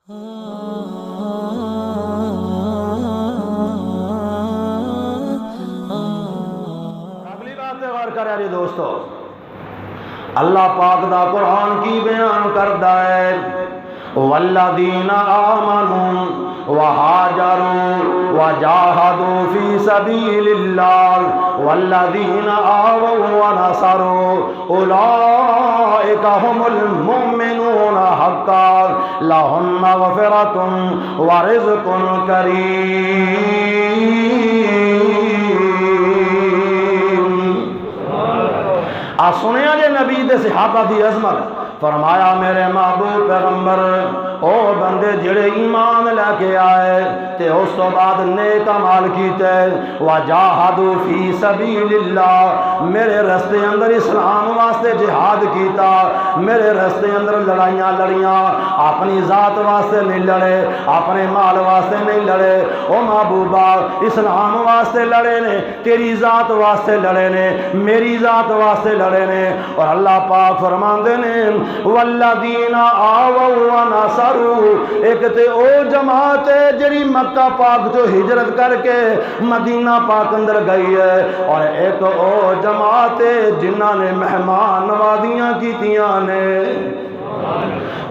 اگلی بات غور کرے علی دوستو، اللہ پاک دا قرآن کی بیان کردہ ہے والذین آمنوا وہاجروا وجاہدوا فی سبیل اللہ والذین آووا ونصروا اولئک هم المؤمنون حقا لهم مغفرۃ ورزق کریم۔ سنیا جے نبی دے صحابہ دی عظمت، فرمایا میرے محبوب پیغمبر او بندے جڑے ایمان لے کے آئے تے اس تو بعد نیک عمل کیتے وجاہدوا فی سبیل اللہ، میرے رستے اندر اسلام واسطے جہاد کیتا، میرے رستے اندر لڑائیاں لڑیاں، اپنی ذات واسطے نہیں لڑے، اپنے مال واسطے نہیں لڑے، او محبوبہ اسلام واسطے لڑے نے، تیری ذات واسطے لڑے نے، میری ذات واسطے لڑے نے۔ اور اللہ پاک فرماندے نے والذین آووا ونصروا، ایک تے او جماعت ہے جڑی مکہ پاک جو ہجرت کر کے مدینہ پاک اندر گئی ہے، اور ایک او جماعت ہے جنہاں نے مہمان نوازیاں کیتیاں نے۔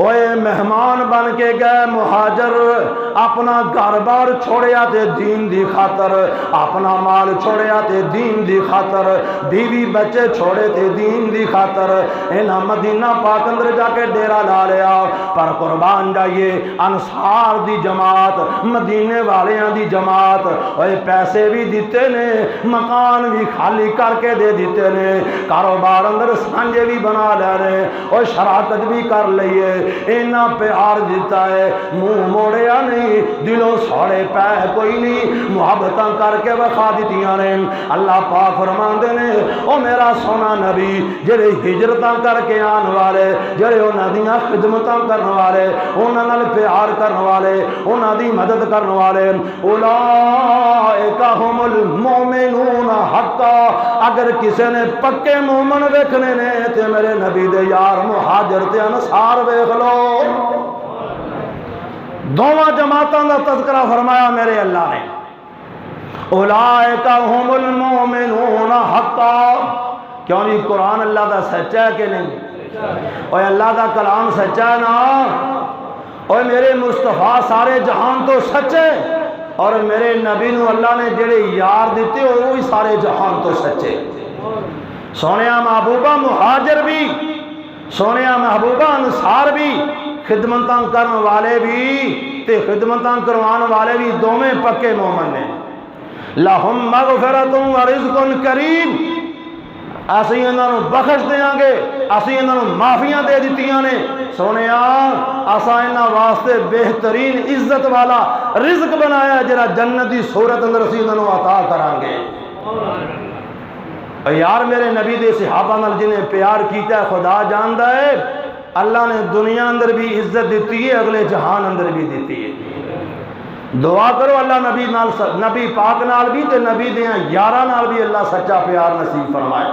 اوے مہمان بن کے گئے مہاجر، اپنا گھر بار چھوڑیا تے دین دی خاطر، اپنا مال چھوڑیا تے دین دی خاطر، بیوی بچے چھوڑے تے دین دی خاطر، انہاں مدینہ پاک اندر جا کے ڈیرا لا لیا۔ پر قربان جائیے انصار دی جماعت، مدینے والیاں دی جماعت، اوے پیسے بھی دیتے نے، مکان بھی خالی کر کے دے دیتے نے، کاروبار اندر سانجے بھی بنا لے رہے، اور شراکت بھی کر لئیے، اینا پیار دیتا ہے، منہ موڑیا نہیں، دلوں سوڑے پہ کوئی نہیں، محبتاں کر کے وخا دیتیاں نے۔ اللہ پاک فرماندے نے او میرا سونا نبی جڑے ہجرتاں کر کے آن والے، جڑے انہاں دیاں خدمتاں کرن والے، انہاں نال پیار کرن والے، انہاں دی مدد کرن والے، اولئک هم المؤمنون حقا، اگر کسے نے پکے مومن ویکھنے نے تے میرے نبی دے یار مہاجر تے انصار ویکھ لو۔ دونوں جماعتوں کا تذکرہ فرمایا میرے اللہ نے، اولئک هم المؤمنون حقا۔ کیوں جی قرآن اللہ دا سچا ہے کہ نہیں؟ اور اللہ دا کلام سچا ہے نا؟ اور میرے مصطفیٰ سارے جہان تو سچے، اور میرے نبی نو اللہ نے جڑے یار دیتے ہو وہی سارے جہان تو سچے۔ سونیا محبوبہ مہاجر بھی، سونیا محبوبہ انصار بھی، خدمتاں کرن والے بھی تے خدمتاں کروان والے بھی دوویں پکے مومن نے۔ لہم مغفرۃ ورزق کریم، اسی انہاں نوں بخش دیاں گے، اسی انہاں نوں معافیاں دے دتیاں نے۔ سونیا اساں انہاں واسطے بہترین عزت والا رزق بنایا جڑا جنت دی صورت اندر اسی انہاں نوں عطا کران گے۔ یار میرے نبی دے صحابہ نال جنہیں پیار کیتا ہے خدا جاندا ہے، اللہ نے دنیا اندر بھی عزت دیتی ہے، اگلے جہان اندر بھی دیتی ہے۔ دعا کرو اللہ نبی پاک نال بھی تے نبی دیاں یاراں نال بھی اللہ سچا پیار نصیب فرمائے۔